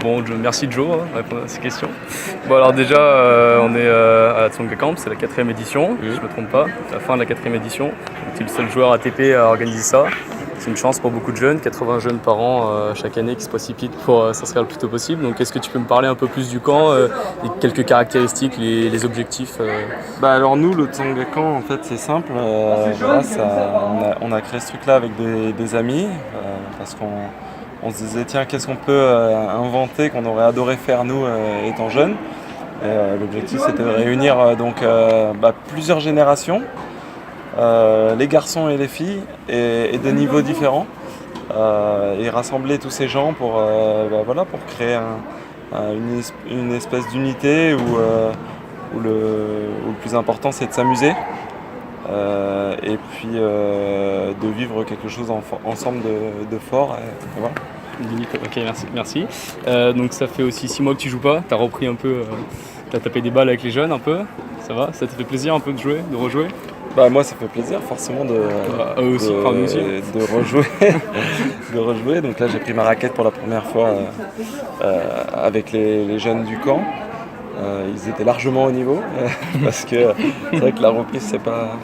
Bon, merci Joe de répondre à ces questions. Bon alors déjà, on est à la Tsonga Camp, c'est la 4e édition, si je ne me trompe pas, c'est la fin de la 4e édition. Tu es le seul joueur ATP à organiser ça. C'est une chance pour beaucoup de jeunes, 80 jeunes par an chaque année qui se précipitent pour s'inscrire le plus tôt possible. Donc est-ce que tu peux me parler un peu plus du camp, et quelques caractéristiques, les objectifs Alors nous, le Tsonga Camp, en fait, c'est simple. Voilà, on a créé ce truc-là avec des amis parce qu'on se disait tiens, qu'est-ce qu'on peut inventer qu'on aurait adoré faire nous étant jeunes. L'objectif, c'était de réunir plusieurs générations. Les garçons et les filles et de niveaux différents et rassembler tous ces gens pour créer une espèce d'unité où le plus important c'est de s'amuser et puis de vivre quelque chose ensemble de fort et voilà. Ok, merci. Donc ça fait aussi 6 mois que tu joues pas, tu as repris un peu, tu as tapé des balles avec les jeunes un peu, ça va? Ça te fait plaisir un peu de jouer, de rejouer? Moi ça fait plaisir forcément de rejouer. Donc là j'ai pris ma raquette pour la première fois avec les jeunes du camp. Ils étaient largement au niveau parce que c'est vrai que la reprise c'est pas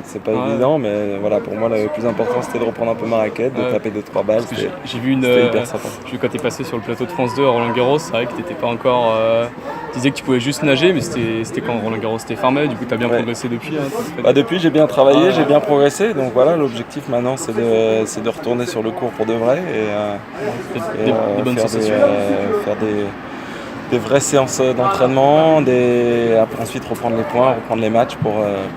évident, mais voilà, pour moi le plus important c'était de reprendre un peu ma raquette, de taper 2-3 balles. J'ai vu hyper sympa. J'ai vu quand tu es passé sur le plateau de France 2 à Roland Garros, c'est vrai que t'étais pas encore. Tu disais que tu pouvais juste nager, mais c'était quand Roland Garros était fermé, du coup tu as bien progressé depuis. Depuis j'ai bien travaillé, j'ai bien progressé, donc voilà, l'objectif maintenant c'est de retourner sur le court pour de vrai et des bonnes sensations. Faire des vraies séances d'entraînement, après ensuite reprendre les points, reprendre les matchs pour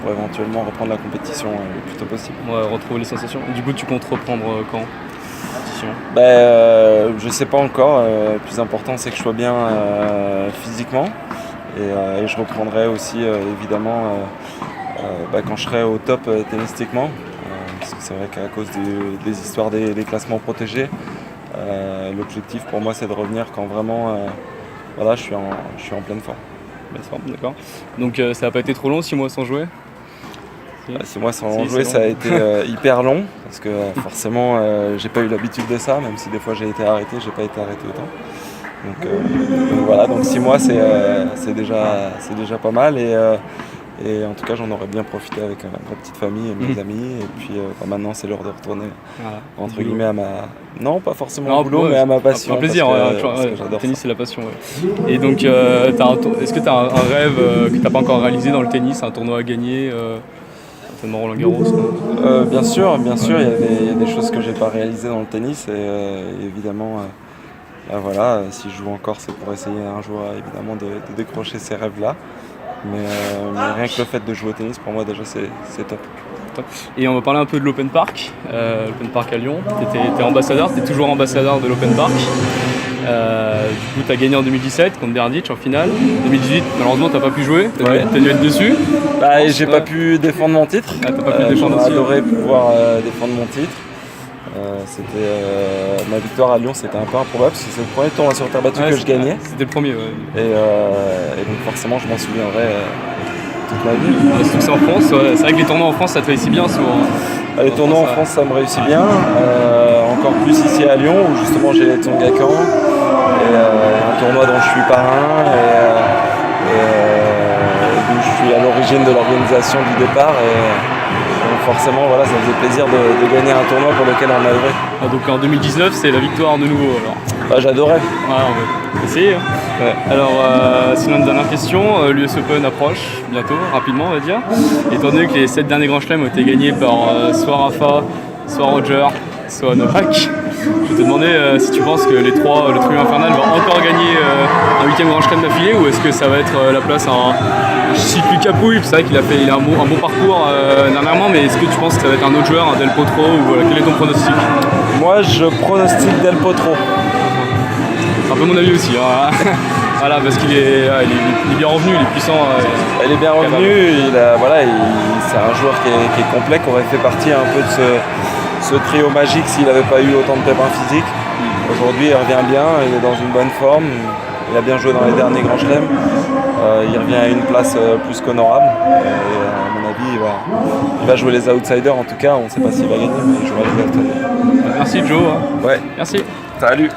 éventuellement reprendre la compétition le plus tôt possible. Ouais, retrouver les sensations. Du coup, tu comptes reprendre quand compétition? Je sais pas encore. Le plus important, c'est que je sois bien physiquement et je reprendrai aussi évidemment quand je serai au top tennistiquement. Parce que c'est vrai qu'à cause des histoires des classements protégés, l'objectif pour moi c'est de revenir quand vraiment je suis en pleine forme. D'accord. Donc ça n'a pas été trop long, 6 mois sans jouer? 6 mois sans jouer, ça a été hyper long parce que forcément j'ai pas eu l'habitude de ça, même si des fois j'ai été arrêté, j'ai pas été arrêté autant. Donc voilà, donc 6 mois c'est déjà pas mal et en tout cas j'en aurais bien profité avec ma petite famille et mes amis et puis maintenant c'est l'heure de retourner entre guillemets à ma... Non, pas forcément au boulot, mais à ma passion. Un plaisir, parce que j'adore le tennis c'est la passion. Ouais. Et donc est-ce que tu as un rêve que tu n'as pas encore réalisé dans le tennis, un tournoi à gagner notamment Roland Garros? Bien sûr, il y a des choses que j'ai pas réalisées dans le tennis et évidemment si je joue encore c'est pour essayer un jour évidemment de décrocher ces rêves-là. Mais rien que le fait de jouer au tennis, pour moi déjà c'est top. Et on va parler un peu de l'Open Park, l'Open Park à Lyon. Tu étais ambassadeur, tu es toujours ambassadeur de l'Open Park. Du coup, tu as gagné en 2017 contre Berdych en finale. 2018, malheureusement, tu n'as pas pu jouer, tu as dû être dessus. J'ai pas pu défendre mon titre. J'aurais adoré pouvoir défendre mon titre. Ma victoire à Lyon, c'était un peu improbable parce que c'est le premier tournoi sur terre battue que je gagnais. C'était le premier, et donc forcément, je m'en souviendrai toute ma vie. Surtout que c'est en France, c'est vrai que les tournois en France, ça te réussit bien souvent. Les tournois en France, ça me réussit bien. Encore plus ici à Lyon, où justement j'ai les Tsonga Camp et un tournoi dont je suis parrain et d'où je suis à l'origine de l'organisation du départ. Donc forcément, ça faisait plaisir de gagner un tournoi pour lequel on a œuvré. Donc en 2019, c'est la victoire de nouveau alors? J'adorais. On va essayer. Ouais. Alors, sinon une dernière question, l'US Open approche bientôt, rapidement on va dire. Étant donné que les 7 derniers grands chelems ont été gagnés par soit Rafa, soit Roger, soit Novak, je vais te demander si tu penses que le trio infernal va encore gagner un 8e grand chelem d'affilée ou est-ce que ça va être la place à je ne cite plus Capouille, c'est vrai qu'il a un bon parcours dernièrement, mais est-ce que tu penses que ça va être un autre joueur, un Del Potro ou quel est ton pronostic? Moi je pronostique Del Potro. C'est un peu mon avis aussi. Voilà, parce qu'il est bien revenu, il est puissant. Il est bien revenu, c'est un joueur qui est complet, qui aurait fait partie un peu de ce trio magique s'il n'avait pas eu autant de pépins physiques. Aujourd'hui il revient bien, il est dans une bonne forme, il a bien joué dans les derniers grands chelems. Il revient à une place plus qu'honorable et à mon avis il va jouer les outsiders en tout cas, on ne sait pas s'il va gagner mais il jouera les outsiders. Merci Joe. Ouais. Merci. Salut.